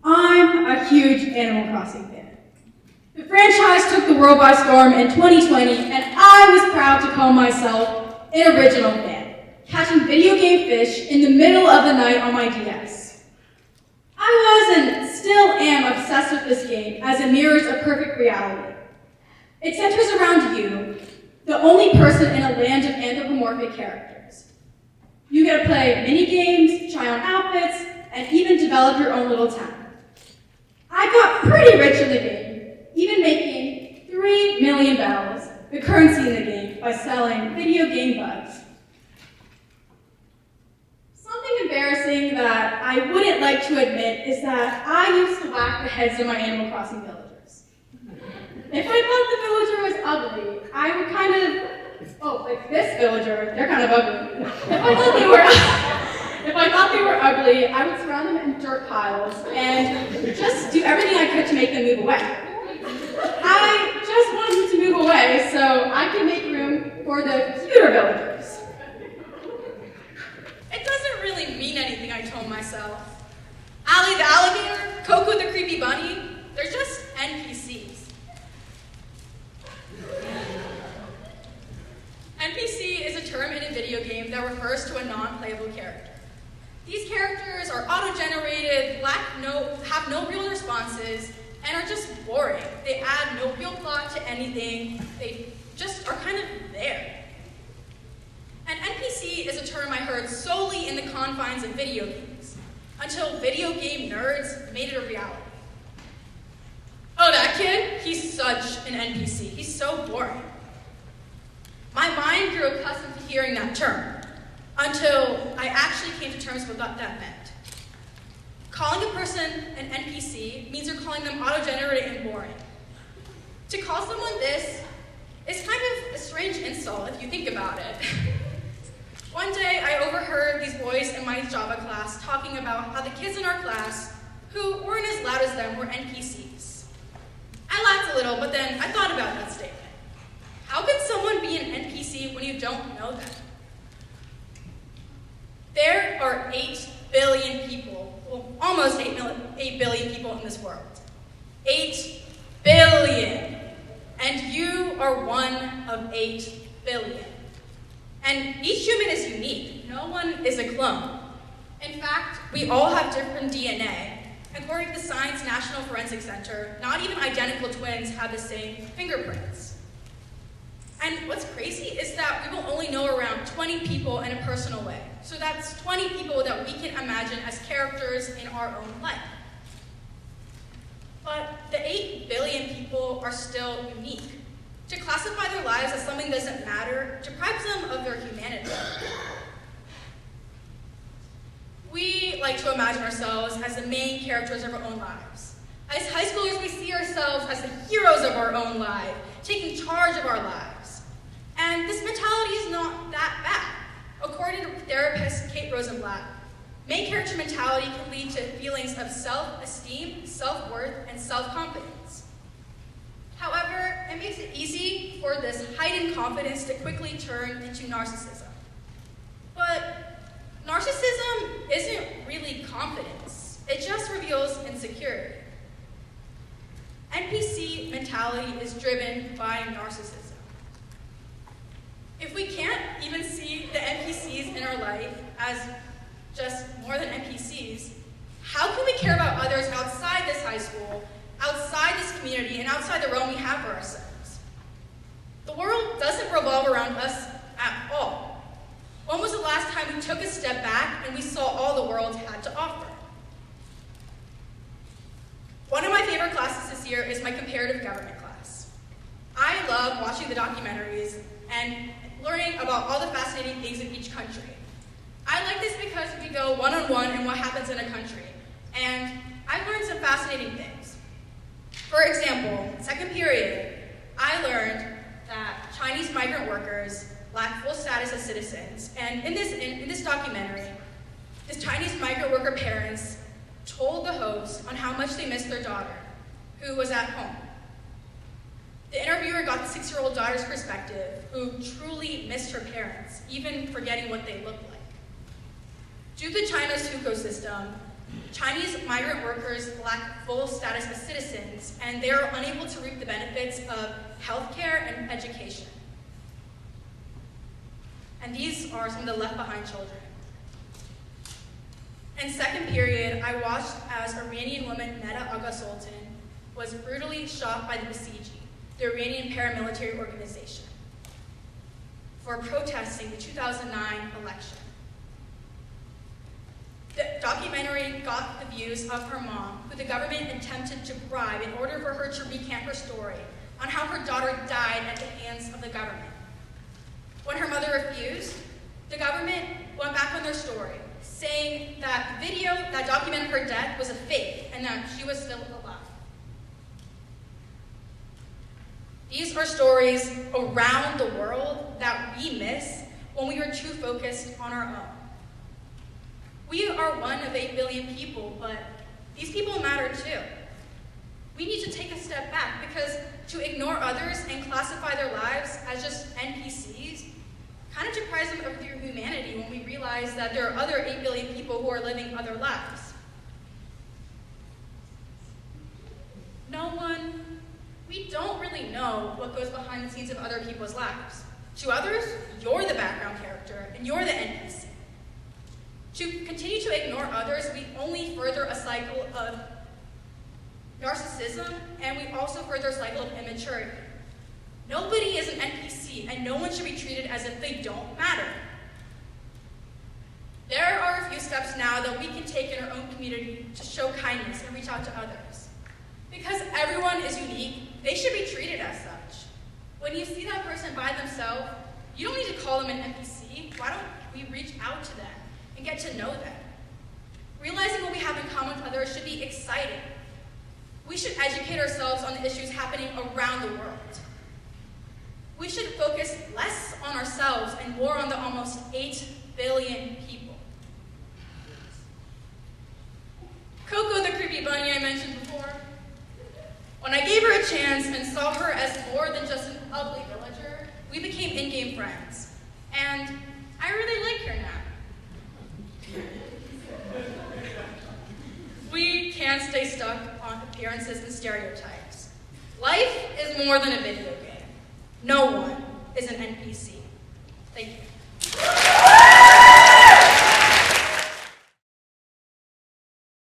I'm a huge Animal Crossing fan. The franchise took the world by storm in 2020, and I was proud to call myself an original fan, catching video game fish in the middle of the night on my DS. I was and still am obsessed with this game as it mirrors a perfect reality. It centers around you, the only person in a land of anthropomorphic characters. You get to play mini-games, try on outfits, and even develop your own little town. I got pretty rich in the game, even making 3 million bells, the currency in the game, by selling video game bugs. Something embarrassing that I wouldn't like to admit is that I used to whack the heads of my Animal Crossing villagers. If I thought the villager was ugly, I would kind of, like this villager, they're kind of ugly. If I thought they were ugly, I would surround them in dirt piles and just do everything I could to make them move away. I just wanted them to move away so I could make room for the cuter villagers. It doesn't really mean anything, I told myself. Allie the alligator, Coco the creepy bunny, they're just NPCs. NPC is a term in a video game that refers to a non-playable character. These characters are auto-generated, have no real responses, and are just boring. They add no real plot to anything. They just are kind of there. An NPC is a term I heard solely in the confines of video games, until video game nerds made it a reality. Oh, that kid? He's such an NPC. He's so boring. My mind grew accustomed to hearing that term, until I actually came to terms with what that meant. Calling a person an NPC means you're calling them auto-generated and boring. To call someone this is kind of a strange insult if you think about it. One day, I overheard these boys in my Java class talking about how the kids in our class, who weren't as loud as them, were NPCs. I laughed a little, but then I thought about that statement. How can someone be an NPC when you don't know them? There are 8 billion people, well, almost 8 billion people in this world. 8 billion. And you are one of 8 billion. And each human is unique. No one is a clone. In fact, we all have different DNA. According to the Science National Forensic Center, not even identical twins have the same fingerprints. And what's crazy is that we will only know around 20 people in a personal way. So that's 20 people that we can imagine as characters in our own life. But the 8 billion people are still unique. To classify their lives as something that doesn't matter deprives them of their humanity. We like to imagine ourselves as the main characters of our own lives. As high schoolers, we see ourselves as the heroes of our own life, taking charge of our lives. And this mentality is not that bad. According to therapist Kate Rosenblatt, main character mentality can lead to feelings of self-esteem, self-worth, and self-confidence. However, it makes it easy for this heightened confidence to quickly turn into narcissism. But narcissism isn't really confidence. It just reveals insecurity. NPC mentality is driven by narcissism. If we can't even see the NPCs in our life as just more than NPCs, how can we care about others outside this high school, outside this community, and outside the realm we have for ourselves? The world doesn't revolve around us at all. When was the last time we took a step back and we saw all the world had to offer? One of my favorite classes this year is my comparative government class. I love watching the documentaries and learning about all the fascinating things in each country. I like this because we go one-on-one in what happens in a country, and I've learned some fascinating things. For example, second period, I learned that Chinese migrant workers lack full status as citizens, and in this documentary, the Chinese migrant worker parents told the host on how much they missed their daughter, who was at home. The interviewer got the 6-year-old daughter's perspective, who truly missed her parents, even forgetting what they looked like. Due to China's hukou system, Chinese migrant workers lack full status as citizens, and they are unable to reap the benefits of healthcare and education. And these are some of the left behind children. In second period, I watched as Iranian woman Neda Aga Sultan was brutally shot by the Basiji, the Iranian paramilitary organization, for protesting the 2009 election. The documentary got the views of her mom, who the government attempted to bribe in order for her to recant her story on how her daughter died at the hands of the government. When her mother refused, the government went back on their story, saying that the video that documented her death was a fake and that she was still alive. These are stories around the world that we miss when we are too focused on our own. We are 1 of 8 billion people, but these people matter too. We need to take a step back because to ignore others and classify their lives as just NPCs kind of deprives them of their humanity when we realize that there are other 8 billion people who are living other lives. We don't really know what goes behind the scenes of other people's lives. To others, you're the background character and you're the NPC. To continue to ignore others, we only further a cycle of narcissism, and we also further a cycle of immaturity. Nobody is an NPC, and no one should be treated as if they don't matter. There are a few steps now that we can take in our own community to show kindness and reach out to others. Because everyone is unique, they should be treated as such. When you see that person by themselves, you don't need to call them an NPC. Why don't we reach out to them and get to know them? Realizing what we have in common with others should be exciting. We should educate ourselves on the issues happening around the world. We should focus less on ourselves and more on the almost 8 billion people. Coco, the creepy bunny I mentioned before, when I gave her a chance and saw her as more than just an ugly villager, we became in-game friends. And I really like her now. We can't stay stuck on appearances and stereotypes. Life is more than a video game. No one is an NPC. Thank you.